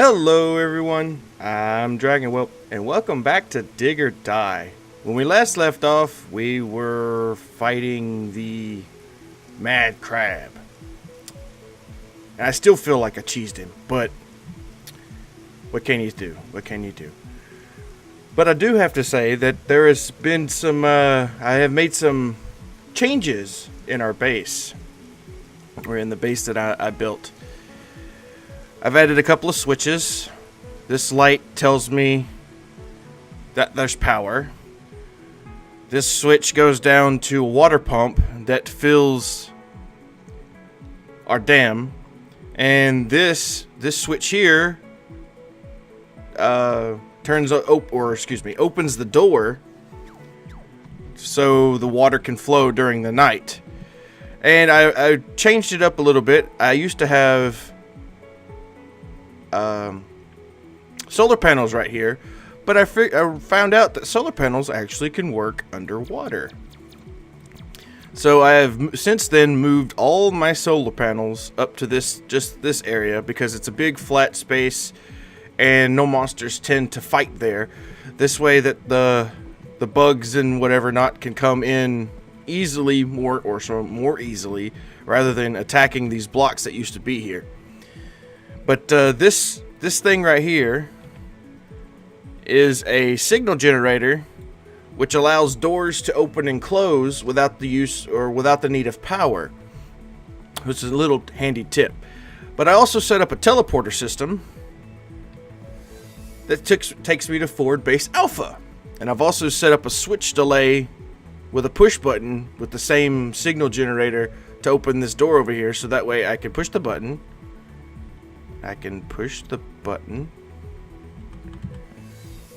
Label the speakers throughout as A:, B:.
A: Hello everyone, I'm Dragon Whelp, and welcome back to Dig or Die. When we last left off, we were fighting the Mad Crab. And I still feel like I cheesed him, but what can you do? What can you do? But I do have to say that there has been some, I have made some changes in our base, or in the base that I built. I've added a couple of switches. This light tells me that there's power. This switch goes down to a water pump that fills our dam. And this switch here opens the door so the water can flow during the night. And I changed it up a little bit. I used to have solar panels right here, but I found out that solar panels actually can work underwater. So I have since then moved all my solar panels up to this area because it's a big flat space and no monsters tend to fight there. This way that the bugs and whatever not can come in easily, more easily, rather than attacking these blocks that used to be here. But this thing right here is a signal generator, which allows doors to open and close without the need of power, which is a little handy tip. But I also set up a teleporter system that takes me to Forward Base Alpha, and I've also set up a switch delay with a push button with the same signal generator to open this door over here, so that way I can push the button.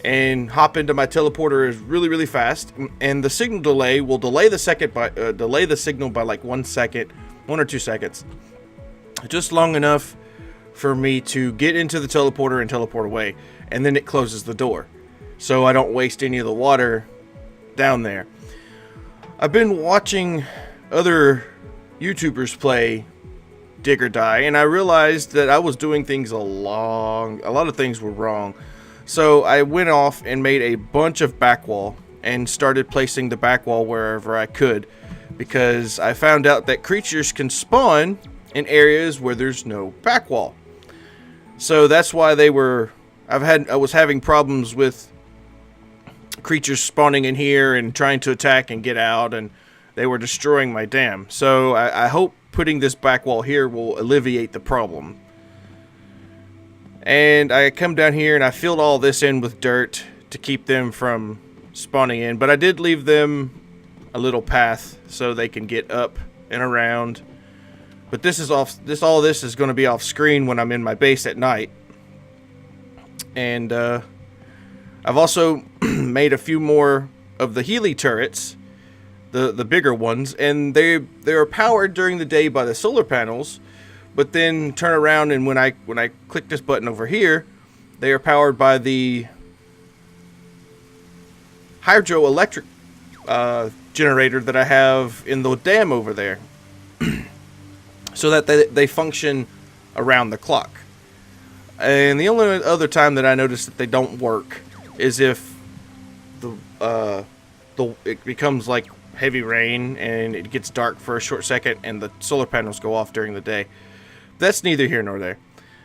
A: And hop into my teleporter really fast, and the signal delay will delay the signal by like 1 or 2 seconds, just long enough for me to get into the teleporter and teleport away, and then it closes the door, so I don't waste any of the water down there. I've been watching other YouTubers play Dig or Die, and I realized that I was doing things a lot of things were wrong. So I went off and made a bunch of back wall and started placing the back wall wherever I could, because I found out that creatures can spawn in areas where there's no back wall. So that's why I was having problems with creatures spawning in here and trying to attack and get out, and they were destroying my dam. So I hope putting this back wall here will alleviate the problem. And I come down here and I filled all this in with dirt to keep them from spawning in, but I did leave them a little path so they can get up and around. But all this is going to be off screen when I'm in my base at night. And I've also made a few more of the Healy turrets, the bigger ones, and they're powered during the day by the solar panels, but then turn around and when I click this button over here, they are powered by the hydroelectric generator that I have in the dam over there, so that they function around the clock. And the only other time that I notice that they don't work is if it becomes like heavy rain and it gets dark for a short second and the solar panels go off during the day. That's neither here nor there.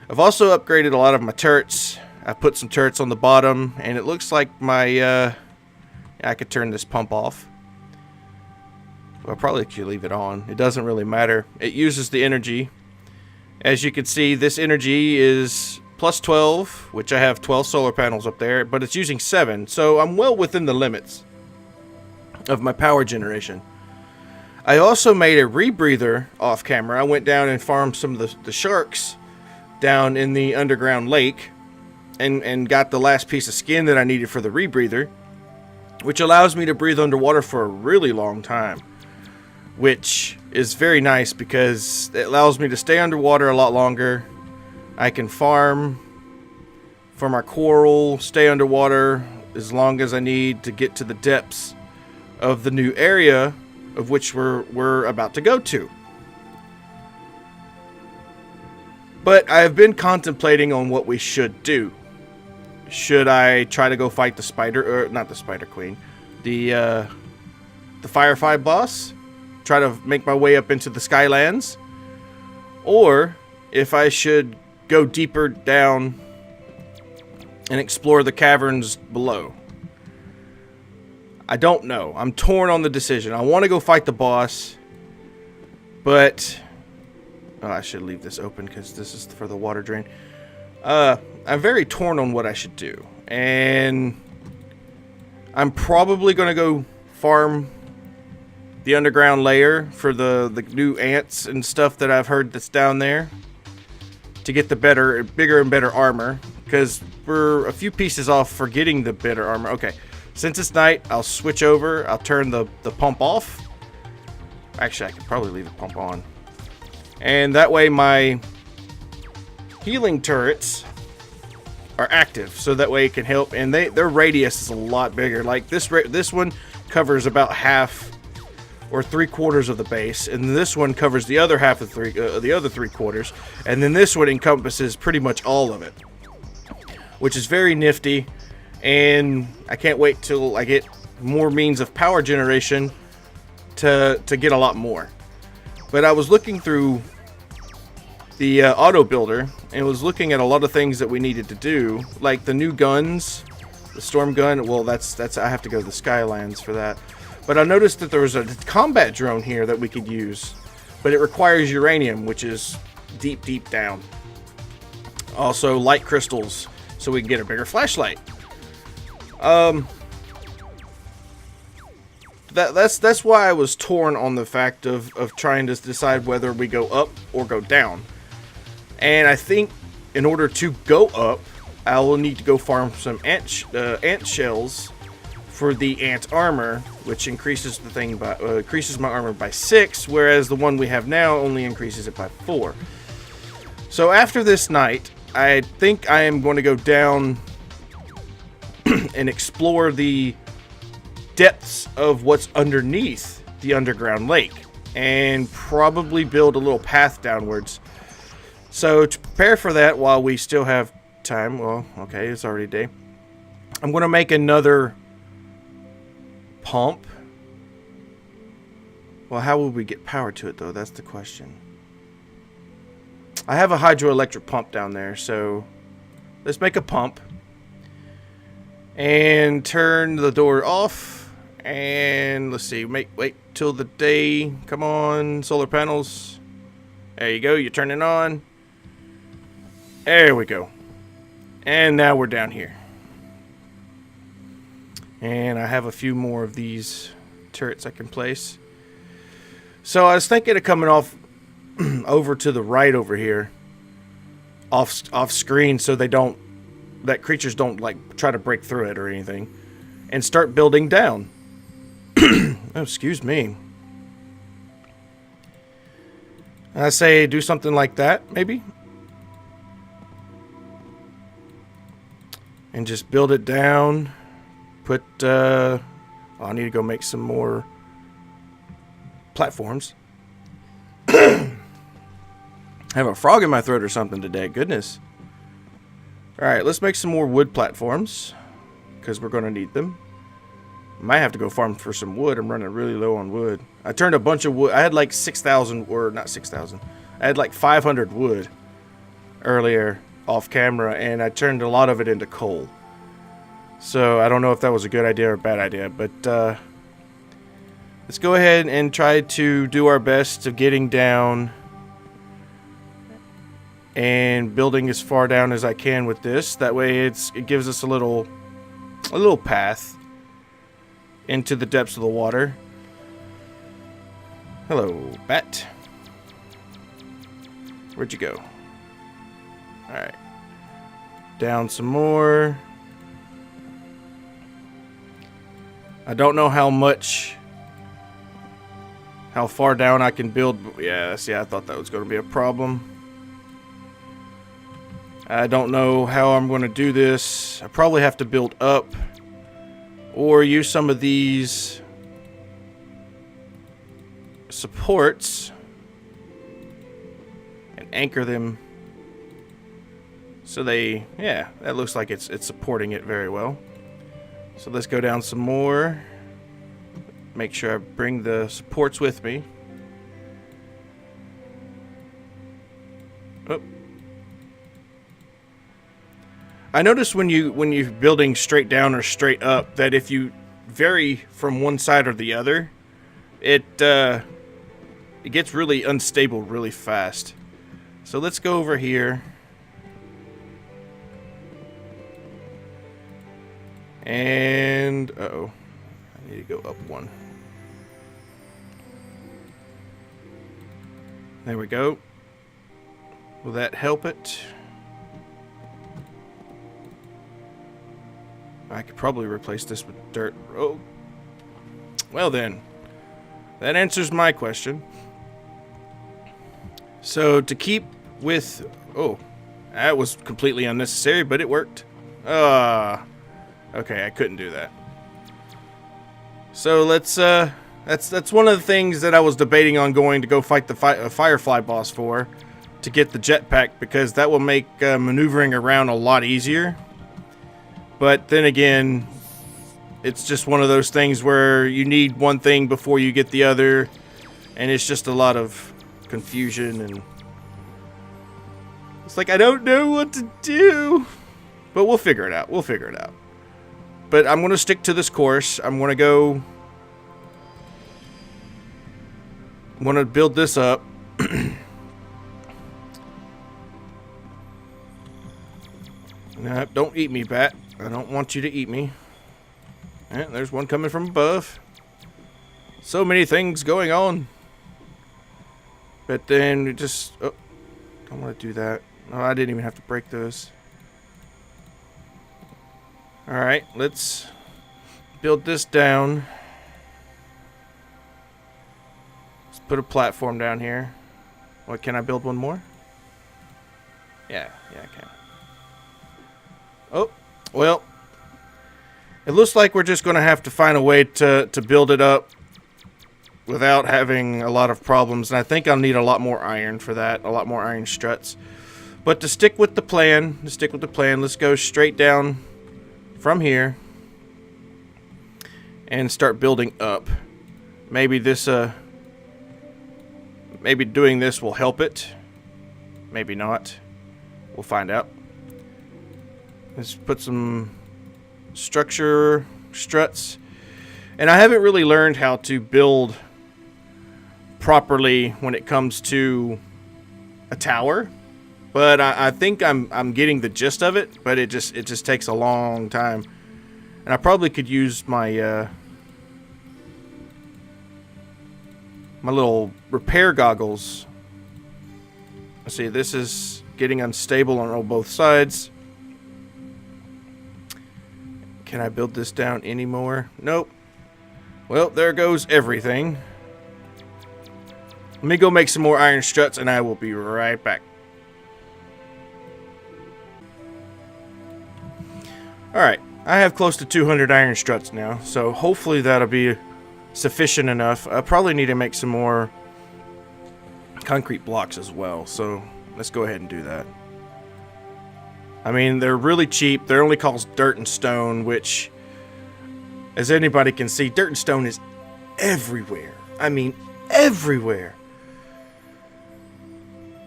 A: I've also upgraded a lot of my turrets. I put some turrets on the bottom, and it looks like I could turn this pump off. Well, I probably could leave it on. It doesn't really matter. It uses the energy. As you can see, this energy is plus 12, which I have 12 solar panels up there, but it's using 7, so I'm well within the limits of my power generation. I also made a rebreather off camera. I went down and farmed some of the sharks down in the underground lake and got the last piece of skin that I needed for the rebreather, which allows me to breathe underwater for a really long time, which is very nice because it allows me to stay underwater a lot longer. I can farm for my coral, stay underwater as long as I need to get to the depths of the new area of which we're about to go to. But I've been contemplating on what we should do. Should I try to go fight the spider, or not the spider queen, the Firefly boss? Try to make my way up into the Skylands? Or if I should go deeper down and explore the caverns below. I don't know. I'm torn on the decision. I want to go fight the boss, but oh, I should leave this open because this is for the water drain. I'm very torn on what I should do, and I'm probably going to go farm the underground layer for the new ants and stuff that I've heard that's down there to get the bigger and better armor, because we're a few pieces off for getting the better armor. Okay, since it's night, I'll switch over. I'll turn the pump off. Actually, I could probably leave the pump on, and that way my healing turrets are active, so that way it can help, and their radius is a lot bigger. Like this one covers about half or 3/4 of the base, and this one covers the other half of the other 3/4, and then this one encompasses pretty much all of it, which is very nifty. And I can't wait till I get more means of power generation to get a lot more. But I was looking through the auto builder and was looking at a lot of things that we needed to do, like the new guns, the storm gun. Well, that's I have to go to the Skylands for that. But I noticed that there was a combat drone here that we could use, but it requires uranium, which is deep down. Also light crystals, so we can get a bigger flashlight. That's why I was torn on the fact of trying to decide whether we go up or go down. And I think in order to go up, I will need to go farm some ant shells for the ant armor, which increases the thing by increases my armor by 6, whereas the one we have now only increases it by 4. So after this night, I think I am going to go down and explore the depths of what's underneath the underground lake, and probably build a little path downwards. So to prepare for that, while we still have time, well, okay, it's already day, I'm going to make another pump. Well, how will we get power to it, though? That's the question. I have a hydroelectric pump down there, so let's make a pump and turn the door off. And let's see, wait till the day. Come on, solar panels. There you go, you turn it on. There we go. And now we're down here. And I have a few more of these turrets I can place. So I was thinking of coming off over to the right over here, off screen, so that creatures don't like try to break through it or anything, and start building down. Oh, excuse me. I say do something like that, maybe. And just build it down. Put, I need to go make some more platforms. I have a frog in my throat or something today. Goodness. Alright, let's make some more wood platforms, because we're going to need them. Might have to go farm for some wood. I'm running really low on wood. I turned a bunch of wood. I had like 6,000, or not 6,000. I had like 500 wood earlier off camera, and I turned a lot of it into coal. So I don't know if that was a good idea or a bad idea, but let's go ahead and try to do our best of getting down and building as far down as I can with this. That way it gives us a little path into the depths of the water. Hello, bat. Where'd you go? Alright. Down some more. I don't know how far down I can build. Yeah, see, I thought that was going to be a problem. I don't know how I'm going to do this. I probably have to build up or use some of these supports and anchor them So yeah, that looks like it's supporting it very well. So let's go down some more. Make sure I bring the supports with me. Oh. I noticed when you're building straight down or straight up that if you vary from one side or the other, it gets really unstable really fast. So let's go over here. And uh-oh, I need to go up one. There we go. Will that help it? I could probably replace this with dirt. Oh, well then, that answers my question. So to keep with, oh, that was completely unnecessary, but it worked. Okay, I couldn't do that. So let's that's one of the things that I was debating on going to go fight the Firefly boss for, to get the jetpack, because that will make maneuvering around a lot easier. But then again, it's just one of those things where you need one thing before you get the other, and it's just a lot of confusion, and it's like I don't know what to do. But we'll figure it out. We'll figure it out. But I'm going to stick to this course. I'm going to go... I'm going to build this up. No, don't eat me, bat. I don't want you to eat me. And there's one coming from above. So many things going on. But then we just... Oh, don't want to do that. No, I didn't even have to break those. Alright, let's build this down. Let's put a platform down here. What, can I build one more? Yeah, I can. Oh, well. It looks like we're just going to have to find a way to build it up without having a lot of problems. And I think I'll need a lot more iron for that. A lot more iron struts. But to stick with the plan, let's go straight down from here and start building up. Maybe this maybe doing this will help it. Maybe not. We'll find out. Let's put some structure struts. And I haven't really learned how to build properly when it comes to a tower. But I think I'm getting the gist of it, but it just takes a long time. And I probably could use my my little repair goggles. Let's see, this is getting unstable on both sides. Can I build this down anymore? Nope. Well, there goes everything. Let me go make some more iron struts and I will be right back. Alright, I have close to 200 iron struts now, so hopefully that'll be sufficient enough. I probably need to make some more concrete blocks as well, so let's go ahead and do that. I mean, they're really cheap. They're only cost dirt and stone, which, as anybody can see, dirt and stone is everywhere. I mean, everywhere.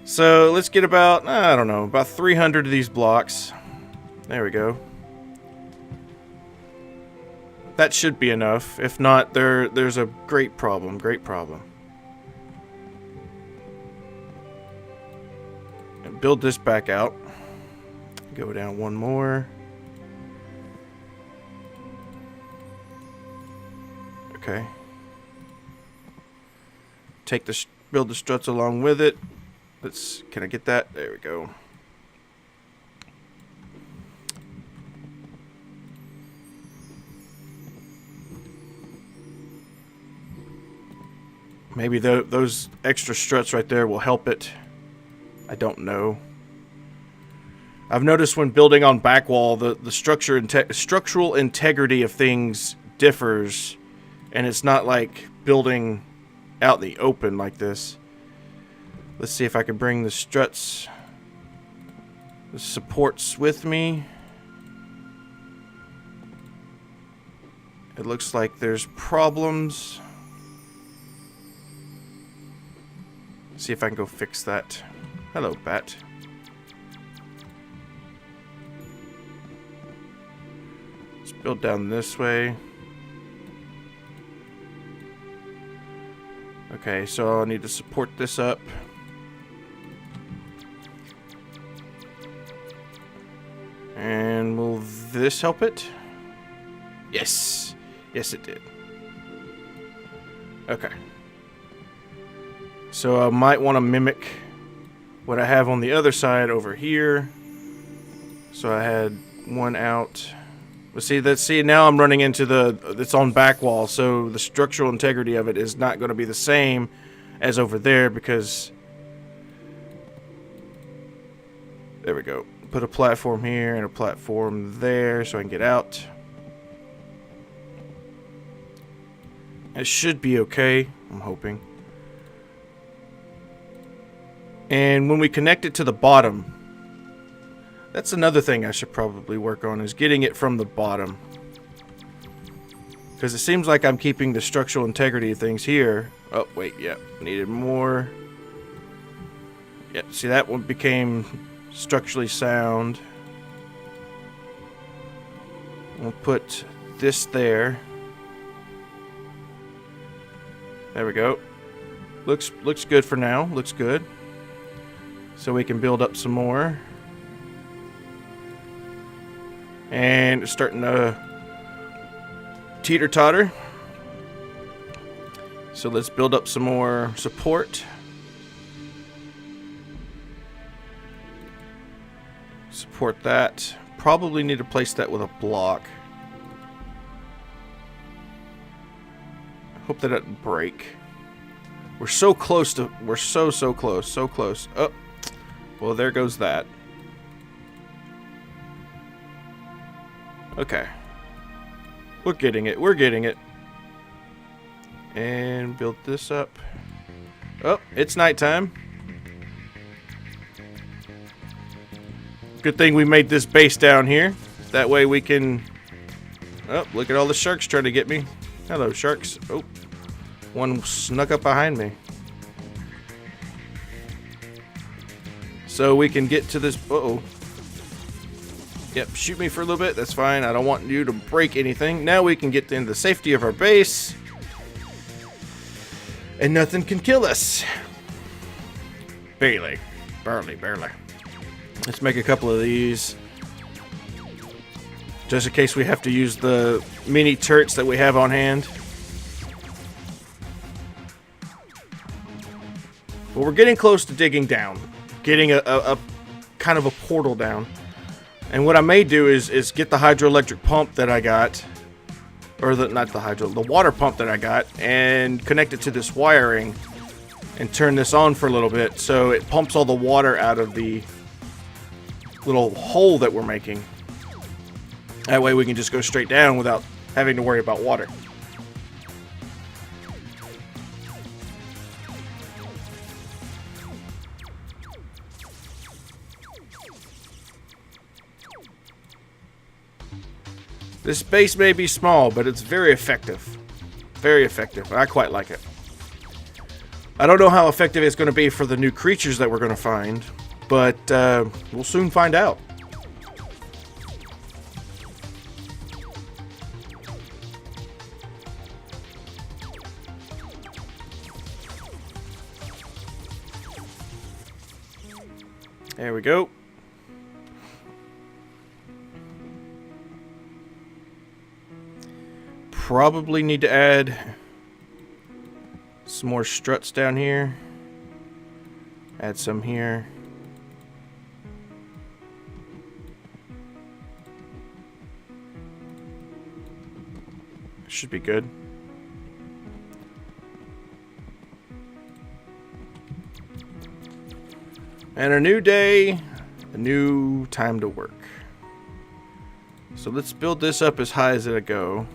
A: So let's get about, I don't know, about 300 of these blocks. There we go. That should be enough. If not, there's a great problem. Great problem. And build this back out. Go down one more. Okay. Build the struts along with it. Can I get that? There we go. Maybe those extra struts right there will help it. I don't know. I've noticed when building on back wall, the structural integrity of things differs, and it's not like building out in the open like this. Let's see if I can bring the struts The supports with me. It looks like there's problems. See if I can go fix that. Hello, bat. Let's build down this way. Okay, so I need to support this up. And will this help it? Yes. Yes, it did. Okay. So I might want to mimic what I have on the other side over here. So I had one out. But see, now I'm running into it's on back wall, so the structural integrity of it is not going to be the same as over there because there we go. Put a platform here and a platform there so I can get out. It should be okay, I'm hoping. And when we connect it to the bottom, that's another thing I should probably work on, is getting it from the bottom. Because it seems like I'm keeping the structural integrity of things here. Oh, wait, yeah, needed more. Yeah, see, that one became structurally sound. We'll put this there. There we go. Looks good for now. Looks good. So we can build up some more. And it's starting to teeter-totter. So let's build up some more support. Support that. Probably need to place that with a block. Hope that doesn't break. We're so close to... We're so close. So close. Oh. Well, there goes that. Okay. We're getting it. We're getting it. And build this up. Oh, it's nighttime. Good thing we made this base down here. That way we can... Oh, look at all the sharks trying to get me. Hello, sharks. Oh, one snuck up behind me. So we can get to this... Uh-oh. Yep, shoot me for a little bit. That's fine. I don't want you to break anything. Now we can get into the safety of our base. And nothing can kill us. Barely. Let's make a couple of these. Just in case we have to use the mini turrets that we have on hand. Well, we're getting close to digging down. Getting a kind of a portal down. And what I may do is get the hydroelectric pump that I got. Or the water pump that I got. And connect it to this wiring. And turn this on for a little bit. So it pumps all the water out of the little hole that we're making. That way we can just go straight down without having to worry about water. This base may be small, but it's very effective. Very effective. I quite like it. I don't know how effective it's going to be for the new creatures that we're going to find, but we'll soon find out. There we go. Probably need to add some more struts down here. Add some here. Should be good. And a new day, a new time to work. So let's build this up as high as it'll go.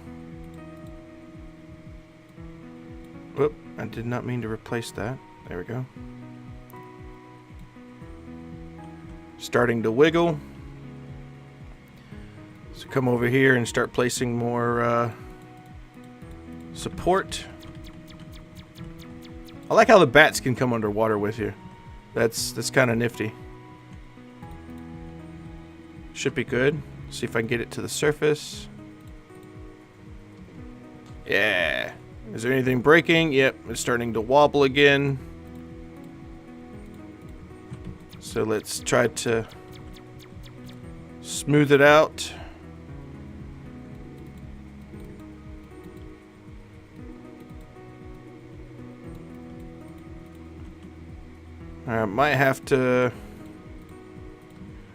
A: Whoop, I did not mean to replace that. There we go. starting to wiggle. So come over here and start placing more support. I like how the bats can come underwater with you. That's kind of nifty. Should be good. See if I can get it to the surface. Yeah. Is there anything breaking? Yep, it's starting to wobble again. So let's try to smooth it out. I might have to...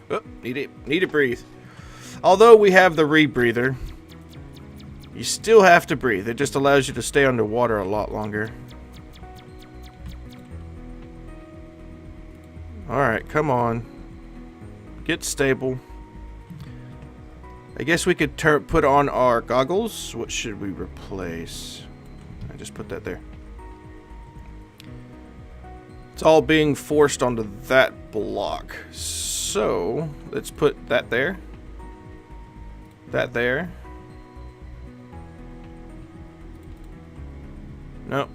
A: Oh, need to breathe. Although we have the rebreather, you still have to breathe. It just allows you to stay underwater a lot longer. Alright, come on. Get stable. I guess we could put on our goggles. What should we replace? I just put that there. It's all being forced onto that block. So, let's put that there. That there. Nope.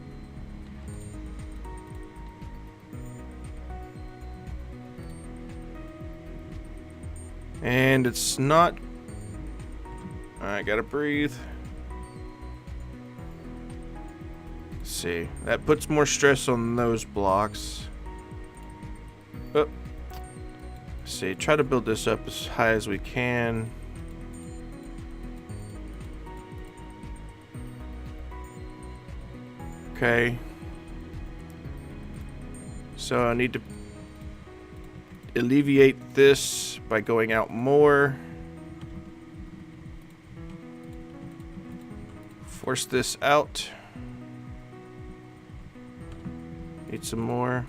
A: And it's not... I gotta breathe. Let's see. That puts more stress on those blocks. Oh. Let's see. Try to build this up as high as we can. Okay. So I need to alleviate this by going out more. Force this out. Need some more.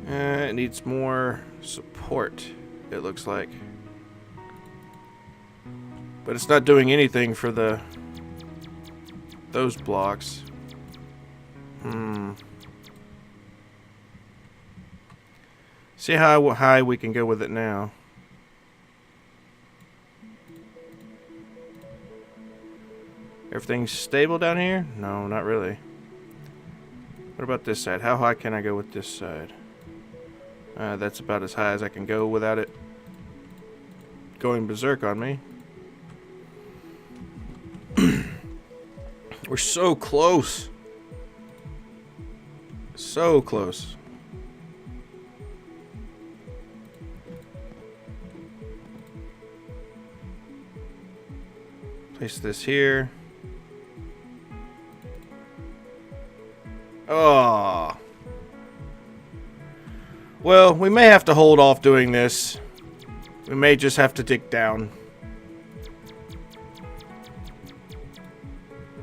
A: It needs more support, it looks like. But it's not doing anything for those blocks. See how high we can go with it now. Everything's stable down here? No, not really. What about this side? How high can I go with this side? That's about as high as I can go without it going berserk on me. We're so close. So close. Place this here. Oh. Well, we may have to hold off doing this. We may just have to dig down.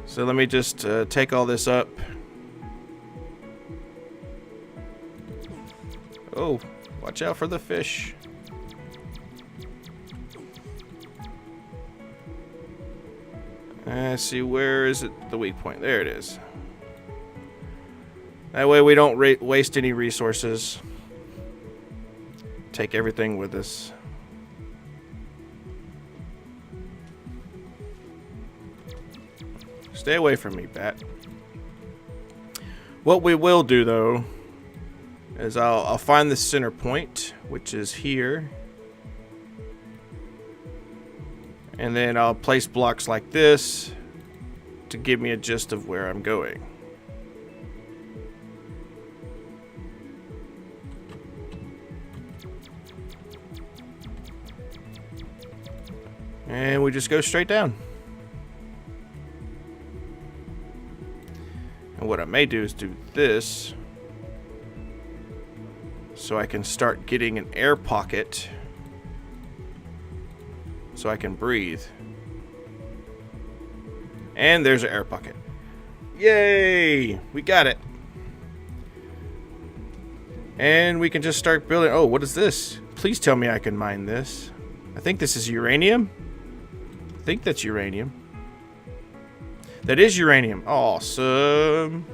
A: So let me just take all this up. Oh, watch out for the fish. Let's see, where is it? The weak point. There it is. That way we don't waste any resources. Take everything with us. Stay away from me, bat. What we will do, though, is I'll find the center point, which is here. And then I'll place blocks like this to give me a gist of where I'm going. And we just go straight down. And what I may do is do this, so I can start getting an air pocket so I can breathe. And there's an air pocket. Yay! We got it. And we can just start building. Oh, what is this? Please tell me I can mine this. I think this is uranium. I think that's uranium. That is uranium. Awesome.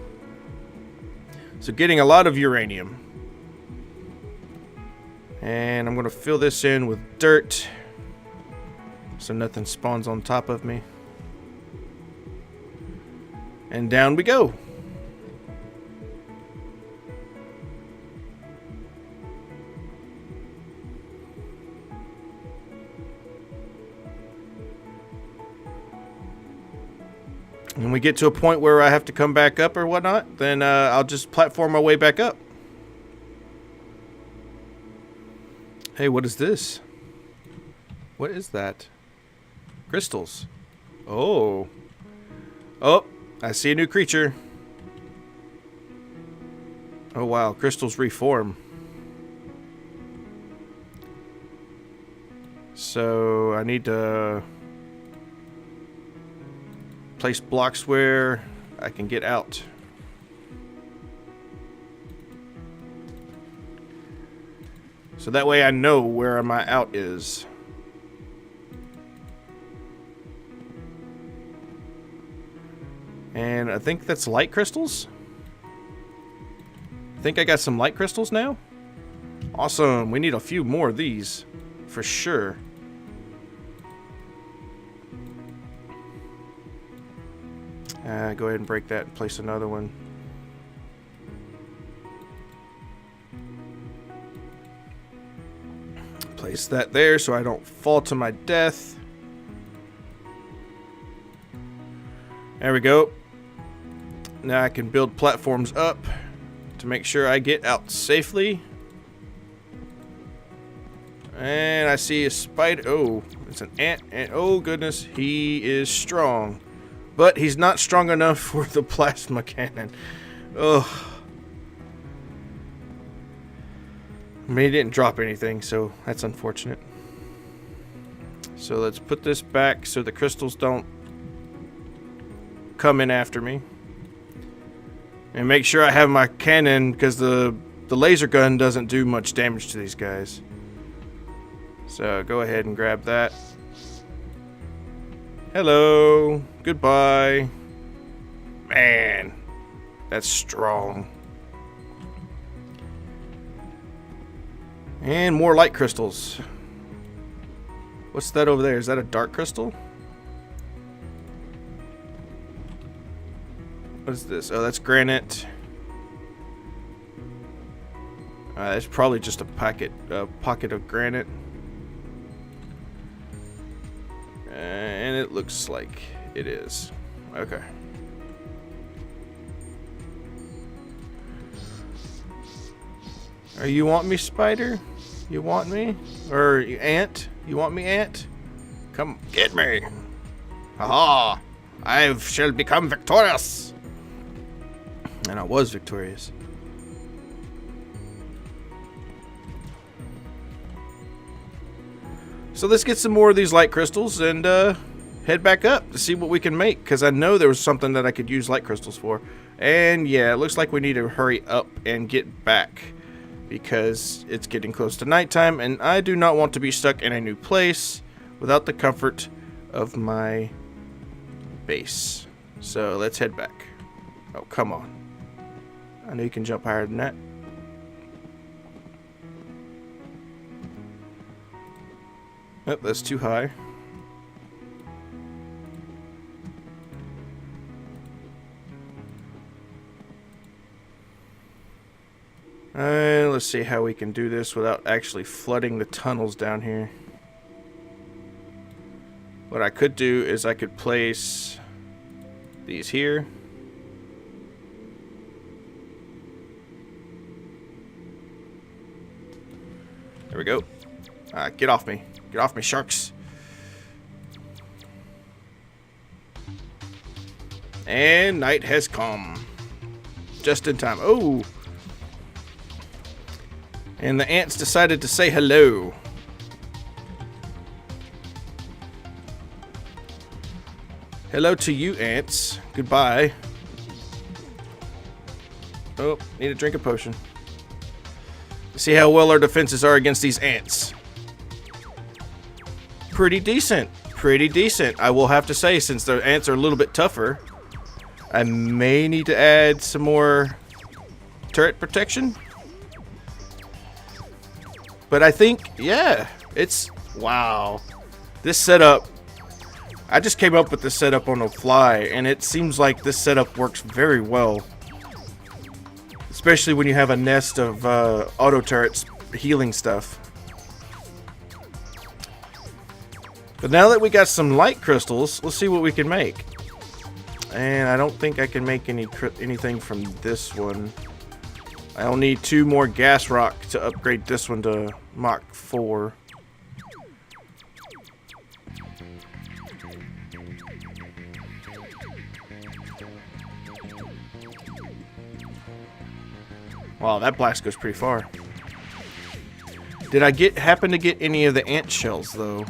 A: So getting a lot of uranium. And I'm going to fill this in with dirt so nothing spawns on top of me. And down we go. When we get to a point where I have to come back up or whatnot, then I'll just platform my way back up. Hey, what is this? What is that? Crystals. Oh. Oh, I see a new creature. Oh, wow. Crystals reform. So, I need to place blocks where I can get out. So that way I know where my out is. And I think that's light crystals. I think I got some light crystals now. Awesome. We need a few more of these for sure. Go ahead and break that and place another one. Place that there so I don't fall to my death. There we go. Now I can build platforms up to make sure I get out safely. And I see a spider. Oh, it's an ant. And oh goodness, he is strong. But he's not strong enough for the plasma cannon. Ugh. I mean, he didn't drop anything, so that's unfortunate. So let's put this back so the crystals don't come in after me. And make sure I have my cannon, because the laser gun doesn't do much damage to these guys. So go ahead and grab that. Hello. Goodbye. Man, that's strong. And more light crystals. What's that over there? Is that a dark crystal? What is this? Oh, that's granite. That's probably just a pocket of granite. And it looks like it is. Okay. Or you want me, spider? You want me? Or you ant? You want me, ant? Come get me. Haha. I shall become victorious. And I was victorious. So let's get some more of these light crystals and head back up to see what we can make. Because I know there was something that I could use light crystals for. And yeah, it looks like we need to hurry up and get back. Because it's getting close to nighttime. And I do not want to be stuck in a new place without the comfort of my base. So let's head back. Oh, come on. I know you can jump higher than that. Oh, that's too high. Let's see how we can do this without actually flooding the tunnels down here. What I could do is I could place these here. There we go. Get off me. Get off me, sharks. And night has come. Just in time. Oh. And the ants decided to say hello. Hello to you, ants. Goodbye. Oh, need a drink of potion. See how well our defenses are against these ants. Pretty decent. Pretty decent, I will have to say, since the ants are a little bit tougher. I may need to add some more turret protection. But I think, yeah, it's, wow. This setup, I just came up with this setup on the fly, and it seems like this setup works very well. Especially when you have a nest of auto turrets healing stuff. But now that we got some light crystals, let's see what we can make. And I don't think I can make anything from this one. I'll need 2 more gas rock to upgrade this one to Mach 4. Wow, that blast goes pretty far. Did I happen to get any of the ant shells though?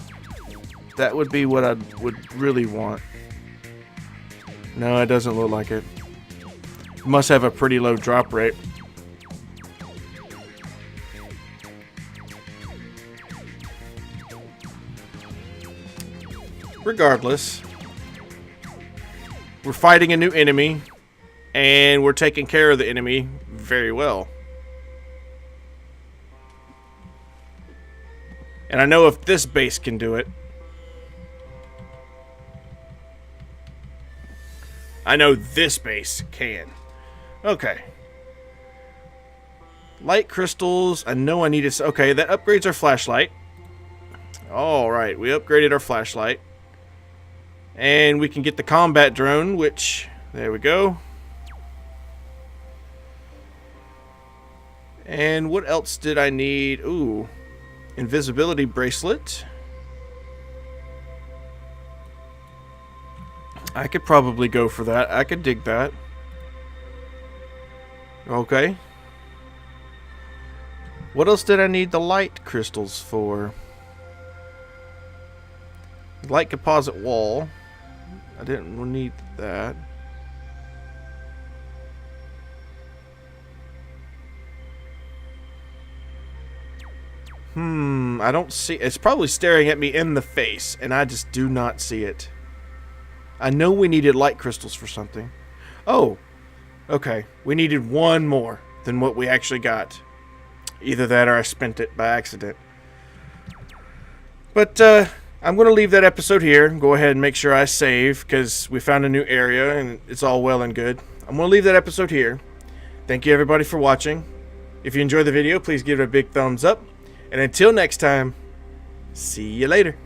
A: That would be what I would really want. No, it doesn't look like it. Must have a pretty low drop rate. Regardless, we're fighting a new enemy, and we're taking care of the enemy very well. And I know if this base can do it, I know this base can. Okay. Light crystals. I know I needed. Okay, that upgrades our flashlight. Alright, we upgraded our flashlight. And we can get the combat drone, which, there we go. And what else did I need? Ooh, invisibility bracelet. I could probably go for that. I could dig that. Okay. What else did I need the light crystals for? Light composite wall. I didn't need that. I don't see. It's probably staring at me in the face, and I just do not see it. I know we needed light crystals for something. Oh, okay. We needed one more than what we actually got. Either that or I spent it by accident. But I'm going to leave that episode here. Go ahead and make sure I save, because we found a new area and it's all well and good. I'm going to leave that episode here. Thank you everybody for watching. If you enjoyed the video, please give it a big thumbs up. And until next time, see you later.